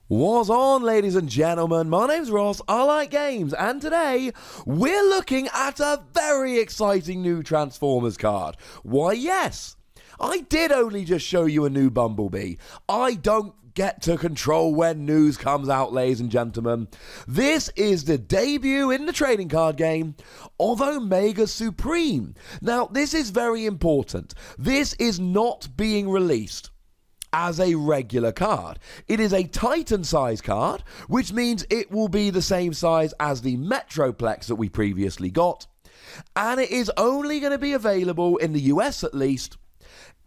What's on, ladies and gentlemen? My name's Ross, I like games, and today we're looking at a very exciting new Transformers card. Why, yes, I did only just show you a new Bumblebee. I don't get to control when news comes out, ladies and gentlemen. This is the debut in the trading card game of Omega Supreme. Now, this is very important. This is not being released as a regular card. It is a Titan size card, which means it will be the same size as the Metroplex that we previously got, and it is only going to be available in the US at least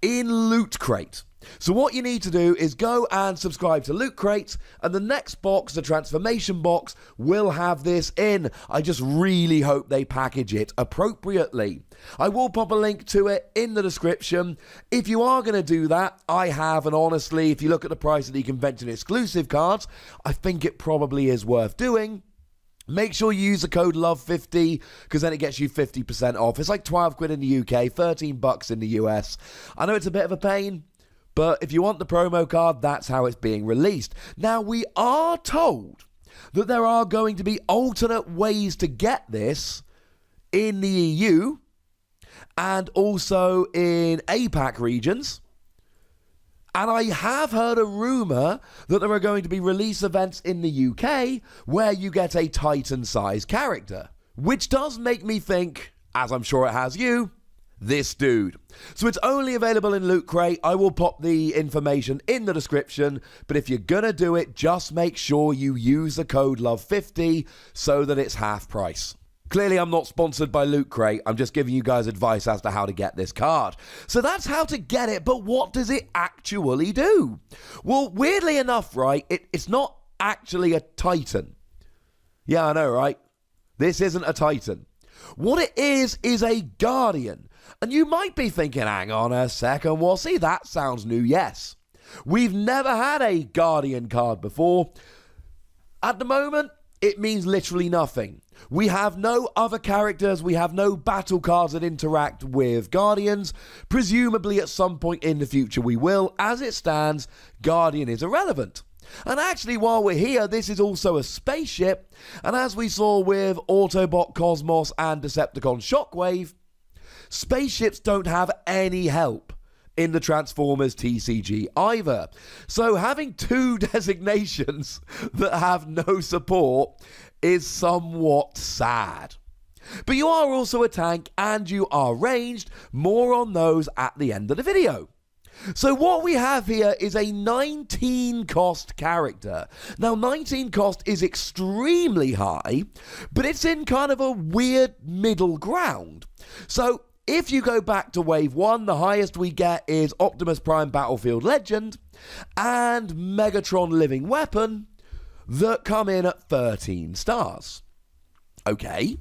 in Loot Crate. So what you need to do is go and subscribe to Loot Crate, and the next box, the transformation box, will have this in. I just really hope they package it appropriately. I will pop a link to it in the description. If you are going to do that, I have, and honestly, if you look at the price of the convention exclusive cards, I think it probably is worth doing. Make sure you use the code LOVE50 because then it gets you 50% off. It's like 12 quid in the UK, 13 bucks in the US. I know it's a bit of a pain, but if you want the promo card, that's how it's being released. Now, we are told that there are going to be alternate ways to get this in the EU and also in APAC regions. And I have heard a rumour that there are going to be release events in the UK where you get a Titan-sized character, which does make me think, as I'm sure it has you, this dude. So it's only available in Loot Crate. I will pop the information in the description, but if you're gonna do it, just make sure you use the code LOVE50 so that it's half price. Clearly, I'm not sponsored by Loot Crate. I'm just giving you guys advice as to how to get this card. So that's how to get it, but what does it actually do? Well, weirdly enough, right, it's not actually a Titan. Yeah, I know, right? This isn't a Titan. What it is a Guardian. And you might be thinking, hang on a second, Wossy, that sounds new. Yes. We've never had a Guardian card before. At the moment, it means literally nothing. We have no other characters, we have no battle cards that interact with Guardians. Presumably at some point in the future we will. As it stands, Guardian is irrelevant. And actually, while we're here, this is also a spaceship, and as we saw with Autobot Cosmos and Decepticon Shockwave, spaceships don't have any help in the Transformers TCG either. So having two designations that have no support is somewhat sad. But you are also a tank and you are ranged. More on those at the end of the video. So what we have here is a 19 cost character. Now 19 cost is extremely high, but it's in kind of a weird middle ground. So if you go back to Wave 1, the highest we get is Optimus Prime Battlefield Legend and Megatron Living Weapon that come in at 13 stars. Okay.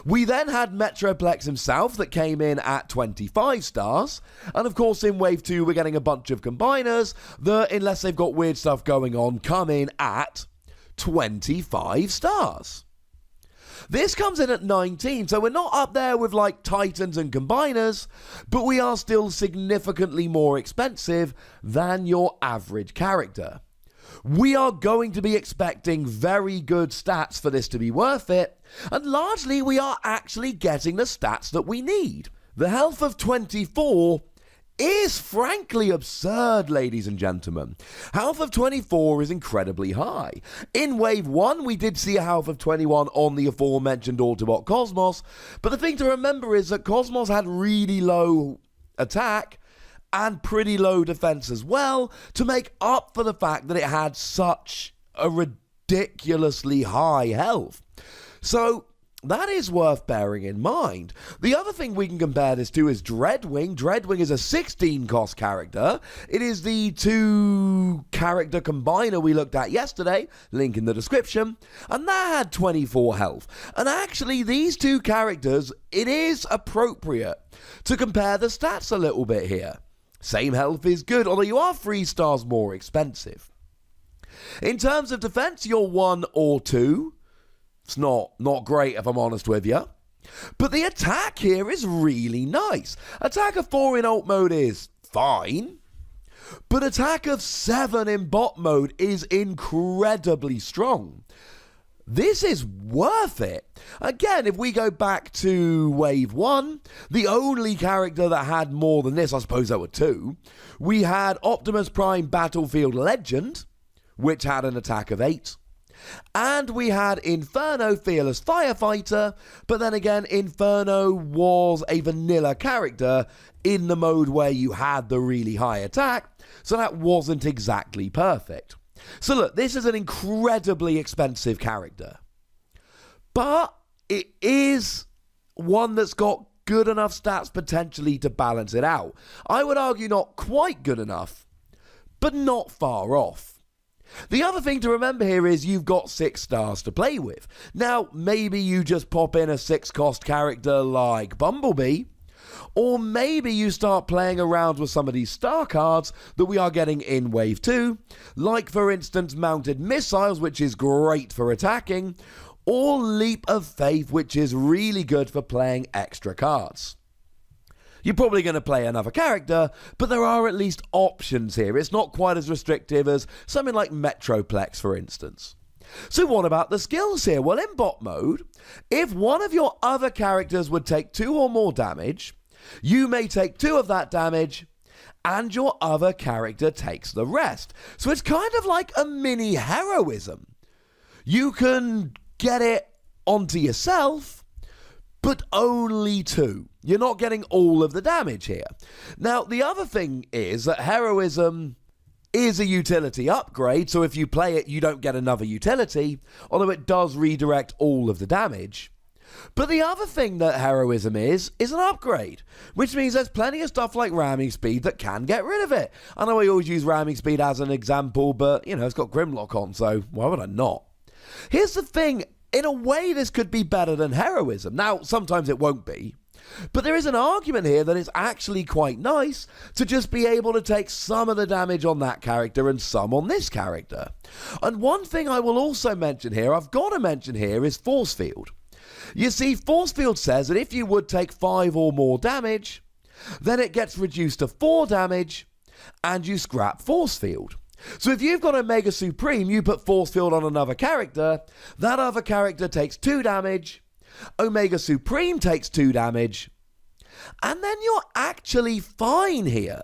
We then had Metroplex himself that came in at 25 stars. And of course in Wave 2 we're getting a bunch of combiners that, unless they've got weird stuff going on, come in at 25 stars. This comes in at 19, so we're not up there with like Titans and combiners, but we are still significantly more expensive than your average character. We are going to be expecting very good stats for this to be worth it, and largely we are actually getting the stats that we need. The health of 24 is frankly absurd, ladies and gentlemen. Health of 24 is incredibly high. In Wave 1, we did see a health of 21 on the aforementioned Autobot Cosmos, but the thing to remember is that Cosmos had really low attack and pretty low defense as well to make up for the fact that it had such a ridiculously high health. So that is worth bearing in mind. The other thing we can compare this to is Dreadwing. Dreadwing is a 16 cost character. It is the 2 character combiner we looked at yesterday, link in the description, and that had 24 health. And actually these two characters, it is appropriate to compare the stats a little bit here. Same health is good, although you are 3 stars more expensive. In terms of defense, you're 1 or 2. It's not great, if I'm honest with you. But the attack here is really nice. Attack of 4 in alt mode is fine. But attack of 7 in bot mode is incredibly strong. This is worth it. Again, if we go back to Wave 1, the only character that had more than this, I suppose there were 2, we had Optimus Prime Battlefield Legend, which had an attack of 8. And we had Inferno Fearless Firefighter, but then again, Inferno was a vanilla character in the mode where you had the really high attack, so that wasn't exactly perfect. So look, this is an incredibly expensive character, but it is one that's got good enough stats potentially to balance it out. I would argue not quite good enough, but not far off. The other thing to remember here is you've got 6 stars to play with. Now, maybe you just pop in a 6-cost character like Bumblebee, or maybe you start playing around with some of these star cards that we are getting in Wave 2, like for instance Mounted Missiles, which is great for attacking, or Leap of Faith, which is really good for playing extra cards. You're probably going to play another character, but there are at least options here. It's not quite as restrictive as something like Metroplex, for instance. So what about the skills here? Well, in bot mode, if one of your other characters would take 2 or more damage, you may take 2 of that damage, and your other character takes the rest. So it's kind of like a mini heroism. You can get it onto yourself, but only 2. You're not getting all of the damage here. Now, the other thing is that heroism is a utility upgrade, so if you play it, you don't get another utility, although it does redirect all of the damage. But the other thing that heroism is an upgrade, which means there's plenty of stuff like ramming speed that can get rid of it. I know I always use ramming speed as an example, but, it's got Grimlock on, so why would I not? Here's the thing. In a way, this could be better than heroism. Now, sometimes it won't be. But there is an argument here that it's actually quite nice to just be able to take some of the damage on that character and some on this character. And one thing I will also mention here, I've got to mention here, is Force Field. You see, Force Field says that if you would take 5 or more damage, then it gets reduced to 4 damage, and you scrap Force Field. So if you've got Omega Supreme, you put Force Field on another character, that other character takes 2 damage, Omega Supreme takes 2 damage, and then you're actually fine here.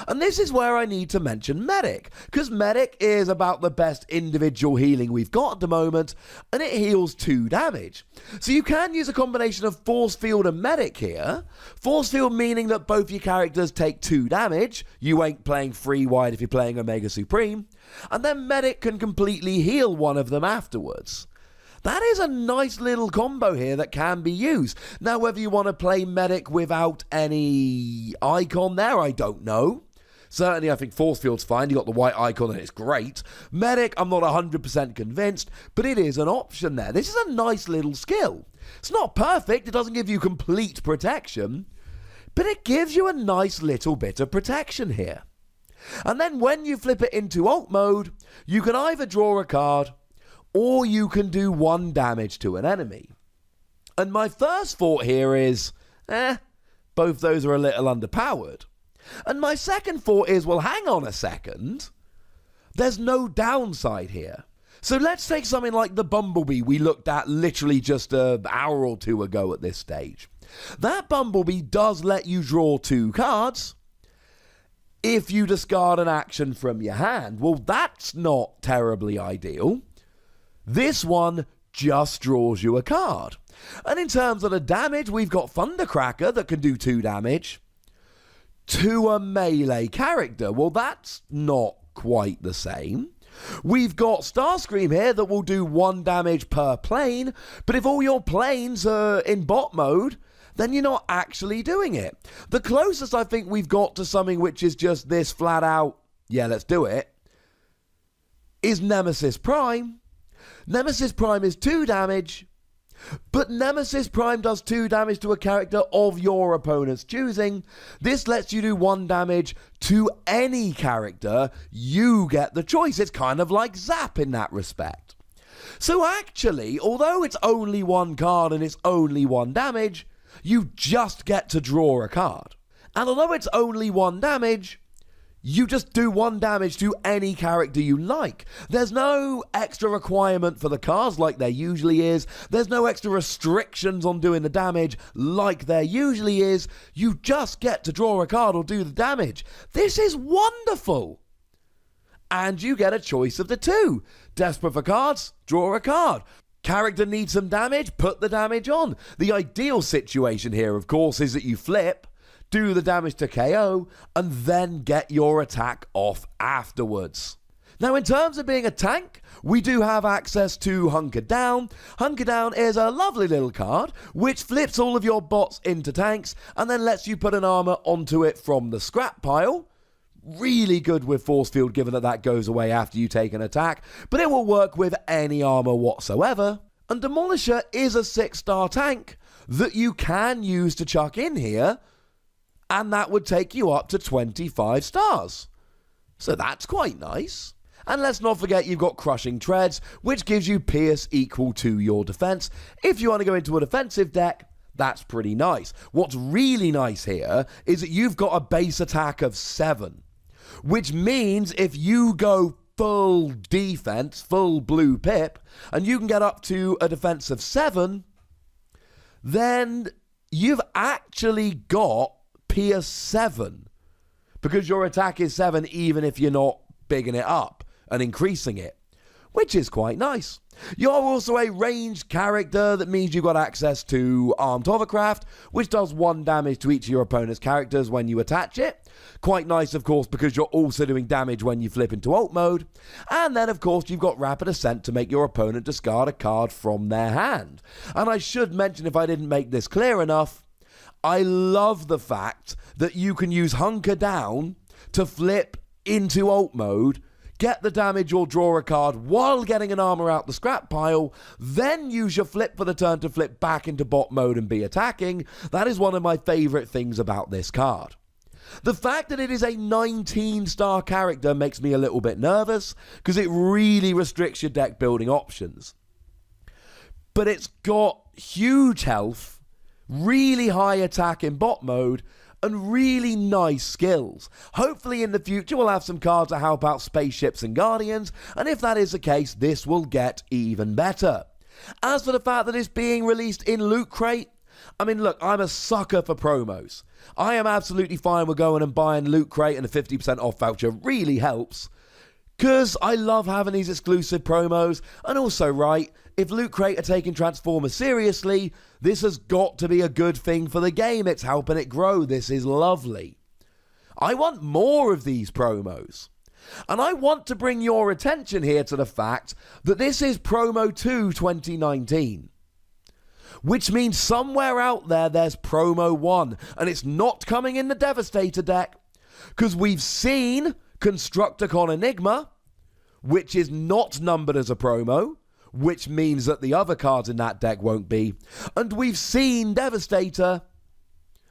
And this is where I need to mention Medic, because Medic is about the best individual healing we've got at the moment, and it heals 2 damage. So you can use a combination of Force Field and Medic here. Force Field meaning that both your characters take 2 damage. You ain't playing free wide if you're playing Omega Supreme. And then Medic can completely heal one of them afterwards. That is a nice little combo here that can be used. Now, whether you want to play Medic without any icon there, I don't know. Certainly, I think Force Field's fine. You got the white icon and it's great. Medic, I'm not 100% convinced, but it is an option there. This is a nice little skill. It's not perfect. It doesn't give you complete protection, but it gives you a nice little bit of protection here. And then when you flip it into alt mode, you can either draw a card or you can do 1 damage to an enemy. And my first thought here is, both those are a little underpowered. And my second thought is, well, hang on a second. There's no downside here. So let's take something like the Bumblebee we looked at literally just an hour or 2 ago at this stage. That Bumblebee does let you draw 2 cards if you discard an action from your hand. Well, that's not terribly ideal. This one just draws you a card. And in terms of the damage, we've got Thundercracker that can do 2 damage to a melee character. Well, that's not quite the same. We've got Starscream here that will do 1 damage per plane, but if all your planes are in bot mode, then you're not actually doing it. The closest I think we've got to something which is just this flat out, yeah, let's do it, is Nemesis Prime. Nemesis Prime is 2 damage, but Nemesis Prime does 2 damage to a character of your opponent's choosing. This lets you do 1 damage to any character. You get the choice. It's kind of like Zap in that respect. So actually, although it's only 1 card and it's only 1 damage, you just get to draw a card. And although it's only 1 damage, you just do 1 damage to any character you like. There's no extra requirement for the cards like there usually is. There's no extra restrictions on doing the damage like there usually is. You just get to draw a card or do the damage. This is wonderful. And you get a choice of the two. Desperate for cards? Draw a card. Character needs some damage? Put the damage on. The ideal situation here, of course, is that you flip, do the damage to KO, and then get your attack off afterwards. Now, in terms of being a tank, we do have access to Hunker Down. Hunker Down is a lovely little card which flips all of your bots into tanks and then lets you put an armor onto it from the scrap pile. Really good with Force Field, given that that goes away after you take an attack, but it will work with any armor whatsoever. And Demolisher is a 6-star tank that you can use to chuck in here, and that would take you up to 25 stars. So that's quite nice. And let's not forget you've got Crushing Treads, which gives you Pierce equal to your defense. If you want to go into a defensive deck, that's pretty nice. What's really nice here is that you've got a base attack of 7. Which means if you go full defense, full blue pip, and you can get up to a defense of 7, then you've actually got Pierce 7. Because your attack is 7 even if you're not bigging it up and increasing it. Which is quite nice. You're also a ranged character, that means you've got access to Armed Hovercraft, which does 1 damage to each of your opponent's characters when you attach it. Quite nice, of course, because you're also doing damage when you flip into ult mode. And then, of course, you've got Rapid Ascent to make your opponent discard a card from their hand. And I should mention, if I didn't make this clear enough, I love the fact that you can use Hunker Down to flip into ult mode, get the damage or draw a card while getting an armor out the scrap pile, then use your flip for the turn to flip back into bot mode and be attacking. That is one of my favourite things about this card. The fact that it is a 19-star character makes me a little bit nervous, because it really restricts your deck building options. But it's got huge health, really high attack in bot mode, and really nice skills. Hopefully in the future we'll have some cards that help out spaceships and guardians, and if that is the case, this will get even better. As for the fact that it's being released in Loot Crate, I mean, look, I'm a sucker for promos. I am absolutely fine with going and buying Loot Crate, and a 50% off voucher really helps, because I love having these exclusive promos. And also, right, if Loot Crate are taking Transformers seriously, this has got to be a good thing for the game. It's helping it grow. This is lovely. I want more of these promos. And I want to bring your attention here to the fact that this is Promo 2 2019. Which means somewhere out there there's Promo 1. And it's not coming in the Devastator deck. Because we've seen Constructicon Enigma, which is not numbered as a promo, which means that the other cards in that deck won't be. And we've seen Devastator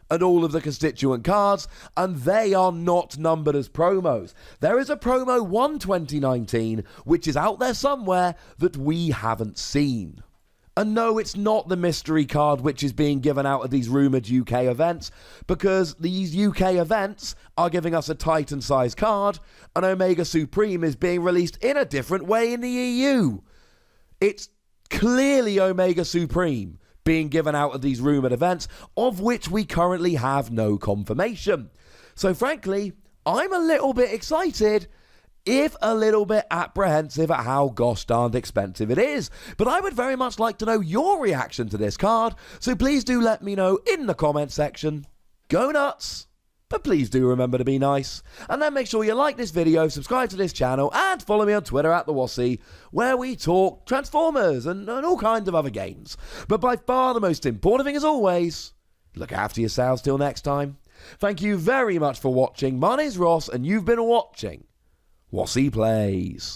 and all of the constituent cards, and they are not numbered as promos. There is a Promo 1 2019, which is out there somewhere that we haven't seen. And no, it's not the mystery card which is being given out at these rumoured UK events, because these UK events are giving us a Titan-sized card, and Omega Supreme is being released in a different way in the EU. It's clearly Omega Supreme being given out at these rumoured events, of which we currently have no confirmation. So frankly, I'm a little bit excited, if a little bit apprehensive at how gosh darned expensive it is. But I would very much like to know your reaction to this card, so please do let me know in the comment section. Go nuts, but please do remember to be nice. And then make sure you like this video, subscribe to this channel, and follow me on Twitter at the Wossy, where we talk Transformers and all kinds of other games. But by far the most important thing, as always, look after yourselves till next time. Thank you very much for watching. My name's Ross, and you've been watching Wossy Plays.